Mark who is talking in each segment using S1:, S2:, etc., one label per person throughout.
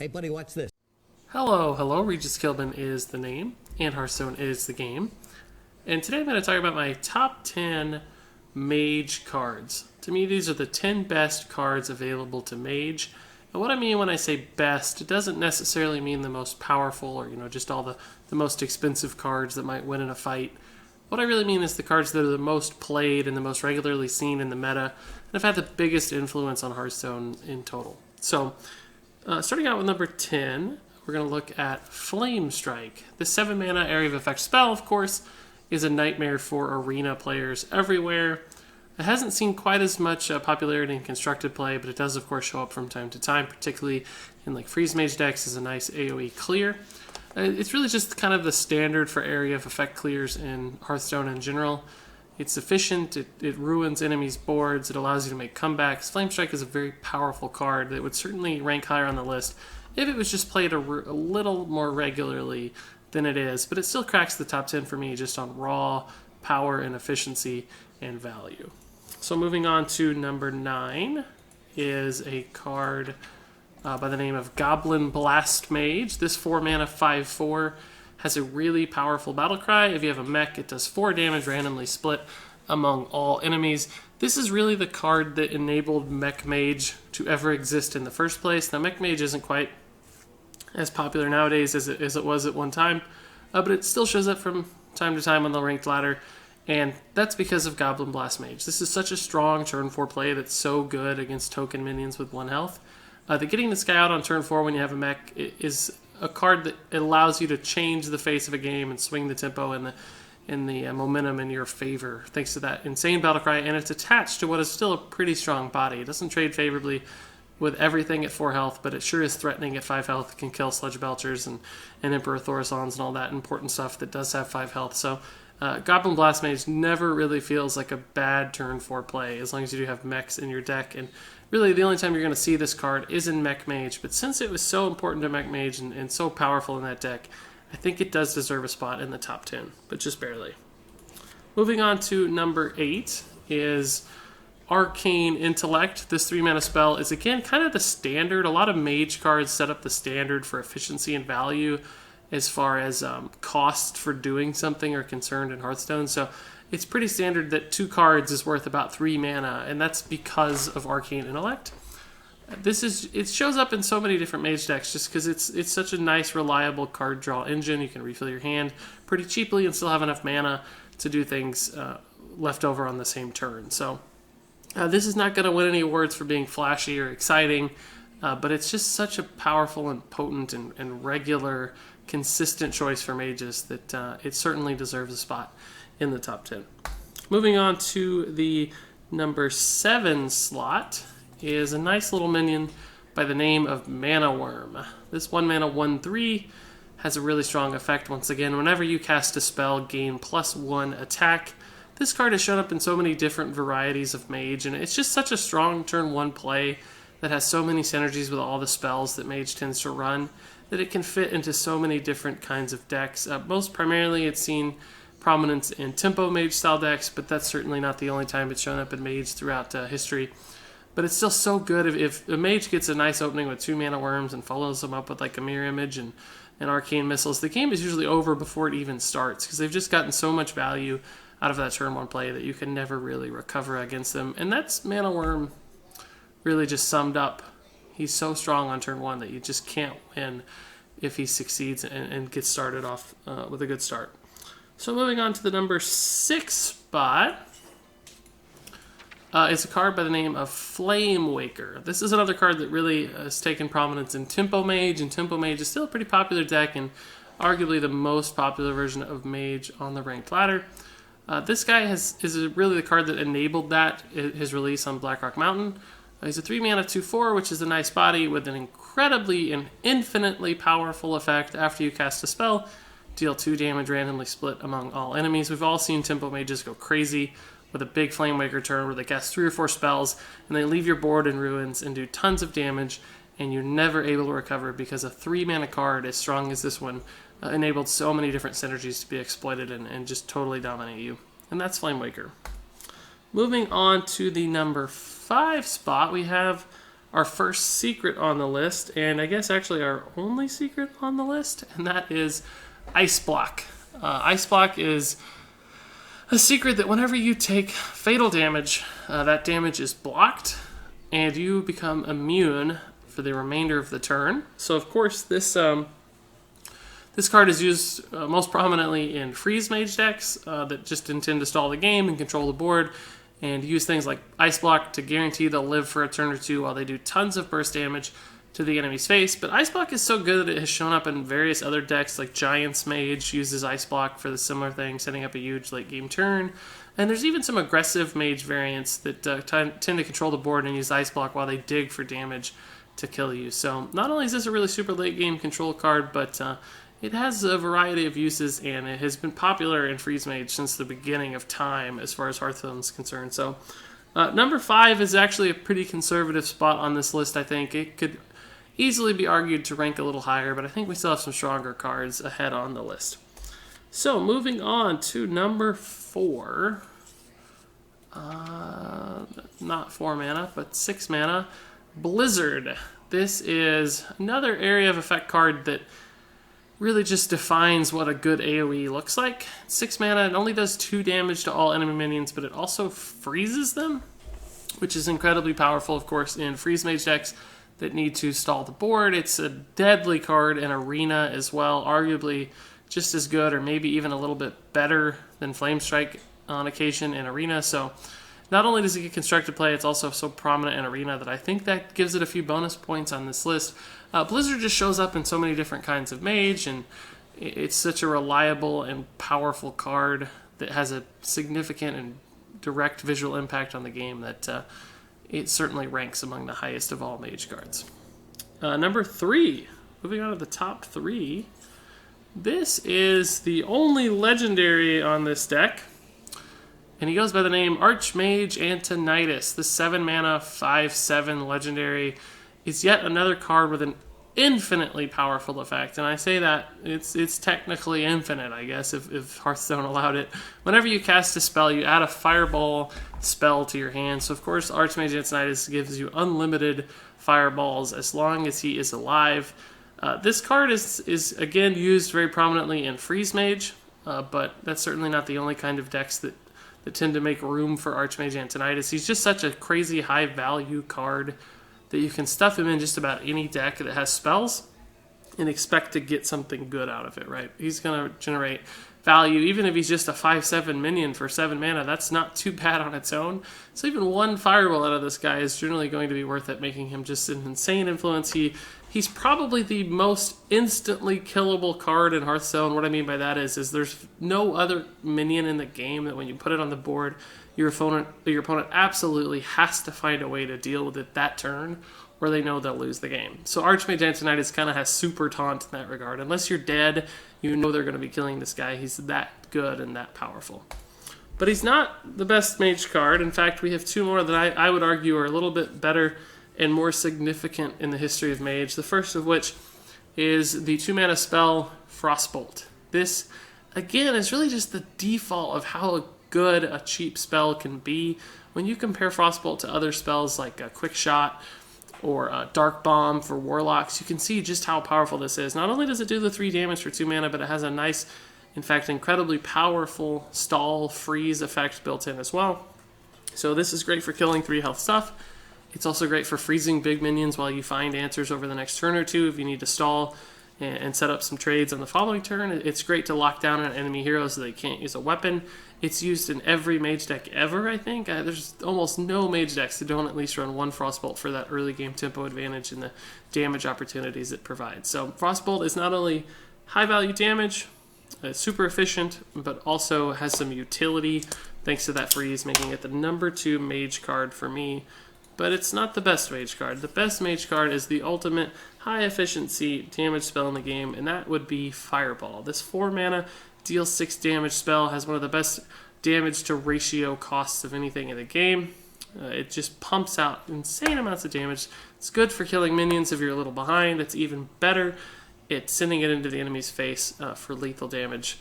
S1: Hey, buddy, watch this.
S2: Hello, Regis Kilbin is the name, and Hearthstone is the game. And today I'm going to talk about my top 10 Mage cards. To me, these are the 10 best cards available to Mage. And what I mean when I say best, it doesn't necessarily mean the most powerful or, just all the most expensive cards that might win in a fight. What I really mean is the cards that are the most played and the most regularly seen in the meta, and have had the biggest influence on Hearthstone in total. So, starting out with number 10, we're going to look at Flame Strike. This 7 mana area of effect spell, of course, is a nightmare for arena players everywhere. It hasn't seen quite as much popularity in constructed play, but it does, of course, show up from time to time, particularly in like Freeze Mage decks as a nice AoE clear. It's really just kind of the standard for area of effect clears in Hearthstone in general. It's efficient, it ruins enemies' boards, it allows you to make comebacks. Flame Strike is a very powerful card that would certainly rank higher on the list if it was just played a little more regularly than it is, but it still cracks the top 10 for me just on raw power and efficiency and value. So moving on to number 9 is a card by the name of Goblin Blast Mage. This 4 mana 5/4 has a really powerful battle cry. If you have a mech, it does 4 damage randomly split among all enemies. This is really the card that enabled Mech Mage to ever exist in the first place. Now, Mech Mage isn't quite as popular nowadays as it was at one time, but it still shows up from time to time on the ranked ladder, and that's because of Goblin Blast Mage. This is such a strong turn 4 play that's so good against token minions with 1 health. That getting this guy out on turn 4 when you have a mech is a card that allows you to change the face of a game and swing the tempo and the momentum in your favor thanks to that insane battle cry, and it's attached to what is still a pretty strong body. It doesn't trade favorably with everything at 4 health, but it sure is threatening at 5 health. It can kill Sludge Belchers and Emperor Thorisons and all that important stuff that does have 5 health. So Goblin Blast Mage never really feels like a bad turn 4 play as long as you do have mechs in your deck. And really the only time you're going to see this card is in Mech Mage, but since it was so important to Mech Mage and so powerful in that deck, I think it does deserve a spot in the top 10, but just barely. Moving on to number 8 is Arcane Intellect. This 3 mana spell is again kind of the standard. A lot of Mage cards set up the standard for efficiency and value as far as cost for doing something are concerned in Hearthstone. So it's pretty standard that 2 cards is worth about 3 mana, and that's because of Arcane Intellect. It shows up in so many different Mage decks just because it's such a nice, reliable card draw engine. You can refill your hand pretty cheaply and still have enough mana to do things left over on the same turn. So this is not going to win any awards for being flashy or exciting, but it's just such a powerful and potent and regular, consistent choice for mages that it certainly deserves a spot in the top 10. Moving on to the number 7 slot is a nice little minion by the name of Mana Worm. This 1 mana 1/3 has a really strong effect. Once again, whenever you cast a spell, gain +1 attack. This card has shown up in so many different varieties of Mage, and it's just such a strong turn 1 play that has so many synergies with all the spells that Mage tends to run that it can fit into so many different kinds of decks. Most primarily, it's seen prominence in Tempo Mage style decks, but that's certainly not the only time it's shown up in Mage throughout history. But it's still so good if a Mage gets a nice opening with 2 mana worms and follows them up with like a Mirror Image and Arcane Missiles. The game is usually over before it even starts because they've just gotten so much value out of that turn 1 play that you can never really recover against them. And that's Mana Worm really just summed up. He's so strong on turn 1 that you just can't win if he succeeds and gets started off with a good start. So moving on to the number 6 spot is a card by the name of Flamewaker. This is another card that really has taken prominence in Tempo Mage, and Tempo Mage is still a pretty popular deck and arguably the most popular version of Mage on the ranked ladder. This guy is really the card that enabled that, his release on Blackrock Mountain. He's a 3 mana 2/4, which is a nice body with an incredibly and infinitely powerful effect. After you cast a spell, deal 2 damage randomly split among all enemies. We've all seen Tempo Mages go crazy with a big Flamewaker turn where they cast 3 or 4 spells and they leave your board in ruins and do tons of damage, and you're never able to recover because a 3 mana card as strong as this one enabled so many different synergies to be exploited and just totally dominate you. And that's Flamewaker. Moving on to the number 5 spot, we have our first secret on the list, and I guess actually our only secret on the list, and that is Iceblock. Iceblock is a secret that whenever you take fatal damage, that damage is blocked, and you become immune for the remainder of the turn. So of course this card is used most prominently in freeze mage decks that just intend to stall the game and control the board, and use things like Iceblock to guarantee they'll live for a turn or two while they do tons of burst damage to the enemy's face. But Iceblock is so good that it has shown up in various other decks, like Giant's Mage uses Iceblock for the similar thing, setting up a huge late game turn. And there's even some aggressive Mage variants that tend to control the board and use Iceblock while they dig for damage to kill you. So not only is this a really super late game control card, but it has a variety of uses, and it has been popular in Freeze Mage since the beginning of time as far as Hearthstone is concerned. So number 5 is actually a pretty conservative spot on this list, I think. It could easily be argued to rank a little higher, but I think we still have some stronger cards ahead on the list. So moving on to number 4. Not 4 mana, but 6 mana. Blizzard. This is another area of effect card that really just defines what a good AoE looks like. 6 mana, it only does 2 damage to all enemy minions, but it also freezes them, which is incredibly powerful, of course, in freeze mage decks that need to stall the board. It's a deadly card in Arena as well, arguably just as good or maybe even a little bit better than Flame Strike on occasion in Arena. So not only does it get constructed play, it's also so prominent in Arena that I think that gives it a few bonus points on this list. Blizzard just shows up in so many different kinds of Mage, and it's such a reliable and powerful card that has a significant and direct visual impact on the game that it certainly ranks among the highest of all Mage cards. Number 3, moving on to the top 3. This is the only legendary on this deck, and he goes by the name Archmage Antonidas. The 7 mana, 5/7 legendary is yet another card with an infinitely powerful effect. And I say that it's technically infinite, I guess, if Hearthstone allowed it. Whenever you cast a spell, you add a fireball spell to your hand. So of course, Archmage Antonidas gives you unlimited fireballs as long as he is alive. This card is again used very prominently in Freeze Mage, but that's certainly not the only kind of decks that tend to make room for Archmage Antonidas. He's just such a crazy high value card that you can stuff him in just about any deck that has spells and expect to get something good out of it, right? He's going to generate value, even if he's just a 5/7 minion for 7 mana. That's not too bad on its own. So even one fireball out of this guy is generally going to be worth it, making him just an insane influence. He's probably the most instantly killable card in Hearthstone. What I mean by that is there's no other minion in the game that when you put it on the board, your opponent absolutely has to find a way to deal with it that turn, or they know they'll lose the game. So Archmage Antonidas kind of has super taunt in that regard. Unless you're dead, you know they're going to be killing this guy. He's that good and that powerful. But he's not the best mage card. In fact, we have 2 more that I would argue are a little bit better and more significant in the history of Mage. The first of which is the 2 mana spell Frostbolt. This, again, is really just the default of how good a cheap spell can be. When you compare Frostbolt to other spells like a Quick Shot or a Dark Bomb for Warlocks, you can see just how powerful this is. Not only does it do the 3 damage for 2 mana, but it has a nice, in fact, incredibly powerful stall freeze effect built in as well. So this is great for killing 3 health stuff. It's also great for freezing big minions while you find answers over the next turn or two if you need to stall and set up some trades on the following turn. It's great to lock down an enemy hero so they can't use a weapon. It's used in every mage deck ever, I think. There's almost no mage decks that don't at least run 1 Frostbolt for that early game tempo advantage and the damage opportunities it provides. So Frostbolt is not only high value damage, super efficient, but also has some utility thanks to that freeze, making it the number 2 mage card for me. But it's not the best mage card. The best mage card is the ultimate high efficiency damage spell in the game, and that would be Fireball. This 4 mana deals 6 damage spell has one of the best damage to ratio costs of anything in the game. It just pumps out insane amounts of damage. It's good for killing minions if you're a little behind. It's even better at sending it into the enemy's face for lethal damage.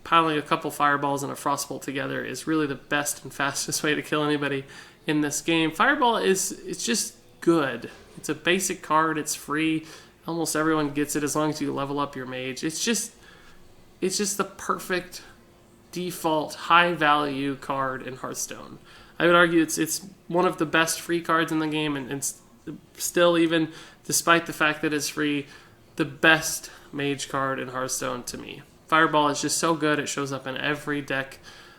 S2: Piling a couple fireballs and a Frostbolt together is really the best and fastest way to kill anybody in this game. Fireball it's just good. It's a basic card. It's free. Almost everyone gets it as long as you level up your mage. It's just the perfect default high value card in Hearthstone. I would argue it's one of the best free cards in the game, and still, even despite the fact that it's free, the best mage card in Hearthstone to me. Fireball is just so good. It shows up in every deck,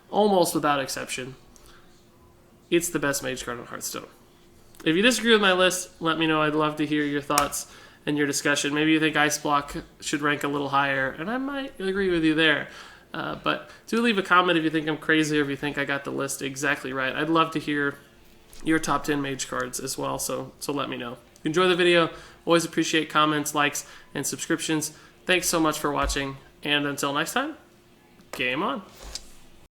S2: almost without exception. It's the best mage card in Hearthstone. If you disagree with my list, let me know. I'd love to hear your thoughts and your discussion. Maybe you think Iceblock should rank a little higher, and I might agree with you there. But do leave a comment if you think I'm crazy or if you think I got the list exactly right. I'd love to hear your top 10 mage cards as well, so let me know. Enjoy the video. Always appreciate comments, likes, and subscriptions. Thanks so much for watching, and until next time, game on.